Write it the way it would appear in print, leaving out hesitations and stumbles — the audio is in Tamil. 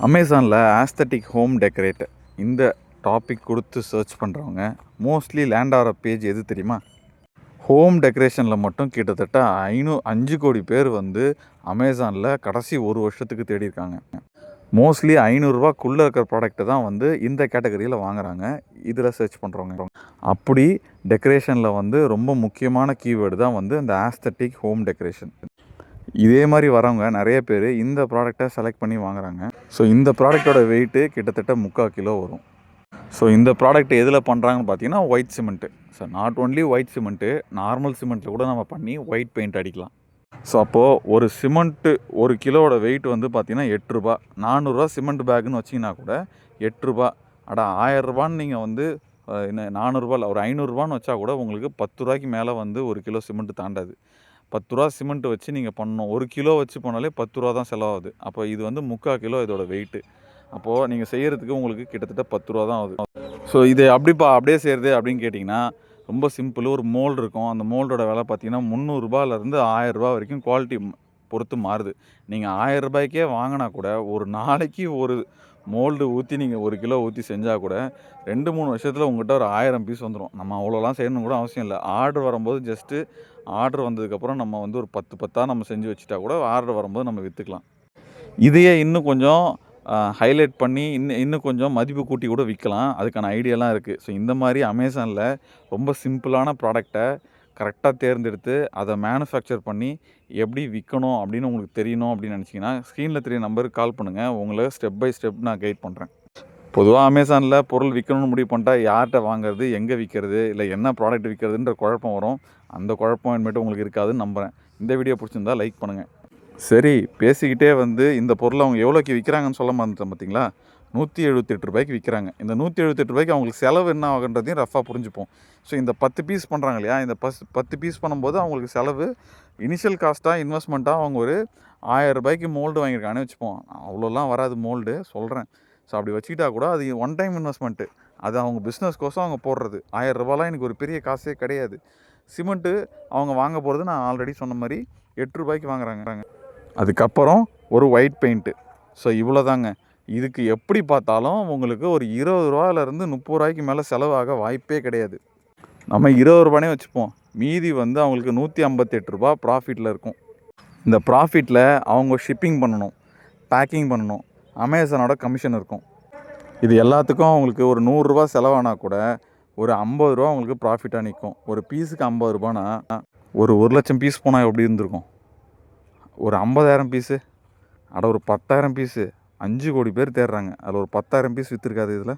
அமேசானில் ஆஸ்தட்டிக் ஹோம் டெக்கரேட் இந்த டாபிக் கொடுத்து சர்ச் பண்ணுறவங்க மோஸ்ட்லி லேண்ட் ஆகிற பேஜ் எது தெரியுமா? ஹோம் டெக்கரேஷனில் மட்டும் கிட்டத்தட்ட 5 கோடி பேர் வந்து அமேசானில் கடைசி ஒரு வருஷத்துக்கு தேடியிருக்காங்க. மோஸ்ட்லி $500 இருக்கிற ப்ராடக்ட்டை தான் வந்து இந்த கேட்டகரியில் வாங்குகிறாங்க. இதில் சர்ச் பண்ணுறவங்க அப்படி டெக்கரேஷனில் வந்து ரொம்ப முக்கியமான கீவேர்டு தான் வந்து இந்த ஆஸ்தட்டிக் ஹோம் டெக்கரேஷன். இதே மாதிரி வரவங்க நிறைய பேர் இந்த ப்ராடக்டை செலக்ட் பண்ணி வாங்குகிறாங்க. ஸோ இந்த ப்ராடக்டோட வெயிட்டு கிட்டத்தட்ட 3/4 கிலோ வரும். ஸோ இந்த ப்ராடக்ட் எதில் பண்ணுறாங்கன்னு பார்த்தீங்கன்னா white cement. So not only white cement, normal சிமெண்ட்டில் கூட நம்ம பண்ணி ஒயிட் பெயிண்ட் அடிக்கலாம். ஸோ அப்போது ஒரு சிமெண்ட்டு 1 கிலோவோட வெயிட் வந்து பார்த்திங்கன்னா ₹8. ₹400 சிமெண்ட் பேக்குன்னு வச்சிங்கன்னா கூட ₹8. அடா ₹1000 நீங்கள் வந்து என்ன ₹400 ஒரு ₹500 வச்சா கூட உங்களுக்கு ₹10 மேலே வந்து 1 கிலோ சிமெண்ட்டு தாண்டாது. ₹10 சிமெண்ட் வச்சு நீங்கள் பண்ணணும். 1 கிலோ வச்சு பண்ணாலே ₹10 தான் செலவாகுது. அப்போ இது வந்து 3/4 கிலோ இதோட வெயிட்டு. அப்போது நீங்கள் செய்கிறதுக்கு உங்களுக்கு கிட்டத்தட்ட ₹10 தான் ஆகுது. ஸோ இது அப்படியே செய்கிறது அப்படின்னு கேட்டிங்கன்னா ரொம்ப சிம்பிள். ஒரு மோல்டு இருக்கும். அந்த மோல்டோட விலை பார்த்தீங்கன்னா ₹300லேருந்து ₹1000 வரைக்கும் குவாலிட்டி பொறுத்து மாறுது. நீங்கள் ₹1000க்கே வாங்கினா கூட ஒரு நாளைக்கு ஒரு மோல்டு ஊற்றி நீங்கள் 1 கிலோ ஊற்றி செஞ்சால் கூட 2-3 வருஷத்தில் உங்கள்கிட்ட ஒரு 1000 பீஸ் வந்துடும். நம்ம அவ்வளோலாம் செய்யணும் கூட அவசியம் இல்லை. ஆர்டர் வரும்போது ஜஸ்ட்டு ஆர்டர் வந்ததுக்கப்புறம் நம்ம வந்து ஒரு 10 நம்ம செஞ்சு வச்சுட்டா கூட ஆர்டர் வரும்போது நம்ம விற்றுக்கலாம். இதையே இன்னும் கொஞ்சம் ஹைலைட் பண்ணி இன்னும் கொஞ்சம் மதிப்பு கூட்டி கூட விற்கலாம். அதுக்கான ஐடியாலாம் இருக்குது. ஸோ இந்த மாதிரி அமேசானில் ரொம்ப சிம்பிளான ப்ராடக்டை கரெக்டாக தேர்ந்தெடுத்து அதை மேனுஃபேக்சர் பண்ணி எப்படி விற்கணும் அப்படின்னு உங்களுக்கு தெரியணும் அப்படின்னு நினச்சிங்கன்னா ஸ்க்ரீனில் தெரிய நம்பருக்கு கால் பண்ணுங்கள். உங்களை ஸ்டெப் பை ஸ்டெப் நான் கைட் பண்ணுறேன். பொதுவாக அமேசானில் பொருள் விற்கணும்னு முடிவு பண்ணிட்டா யார்கிட்ட வாங்குறது, எங்கே விற்கிறது, இல்லை என்ன ப்ராடக்ட் விற்கிறதுன்ற குழப்பம் வரும். அந்த குழப்பம் இனிமேட்டு உங்களுக்கு இருக்காதுன்னு நம்புகிறேன். இந்த வீடியோ பிடிச்சிருந்தா லைக் பண்ணுங்கள். சரி, பேசிக்கிட்டே வந்து இந்த பொருளை அவங்க எவ்வளோக்கு விற்கிறாங்கன்னு சொல்ல மறந்துட்டேன் பார்த்தீங்களா? ₹178 விற்கிறாங்க. இந்த ₹178 அவங்களுக்கு செலவு என்ன ஆகுன்றதையும் ரஃபாக புரிஞ்சுப்போம். ஸோ இந்த 10 பீஸ் பண்ணுறாங்க இல்லையா? இந்த 10 பீஸ் பண்ணும்போது அவங்களுக்கு செலவு இனிஷியல் காஸ்ட்டாக இன்வெஸ்ட்மெண்ட்டாக அவங்க ஒரு ₹1000 மோல்டு வாங்கியிருக்காங்கன்னு வச்சுப்போம். அவ்வளோலாம் வராது மோல்டு சொல்கிறேன். ஸோ அப்படி வச்சுக்கிட்டா கூட அது ஒன் டைம் இன்வெஸ்ட்மெண்ட்டு. அது அவங்க பிஸ்னஸ்க்கோசம் அவங்க போடுறது. ₹1000 எனக்கு ஒரு பெரிய காசே கிடையாது. சிமெண்ட்டு அவங்க வாங்க போகிறது நான் ஆல்ரெடி சொன்ன மாதிரி ₹8 வாங்குறாங்க. அதுக்கப்புறம் ஒரு ஒயிட் பெயிண்ட்டு. ஸோ இவ்வளோ தாங்க. இதுக்கு எப்படி பார்த்தாலும் உங்களுக்கு ஒரு ₹20லேருந்து ₹30 மேலே செலவாக வாய்ப்பே கிடையாது. நம்ம ₹20 வச்சுப்போம். மீதி வந்து அவங்களுக்கு ₹158 ப்ராஃபிட்டில் இருக்கும். இந்த ப்ராஃபிட்டில் அவங்க ஷிப்பிங் பண்ணணும், பேக்கிங் பண்ணணும், அமேசானோட கமிஷன் இருக்கும். இது எல்லாத்துக்கும் அவங்களுக்கு ஒரு ₹100 செலவானால் கூட ஒரு ₹50 அவங்களுக்கு ப்ராஃபிட்டாக நிற்கும். ஒரு பீஸுக்கு ₹50னா ஒரு 1,00,000 பீஸ் போனால் எப்படி இருந்திருக்கும்? ஒரு 50,000 பீஸு, ஒரு 10,000 பீஸு, 5 கோடி பேர் தேடுறாங்க. அதில் ஒரு 10,000 பீஸ் விற்றுருக்காது இதில்.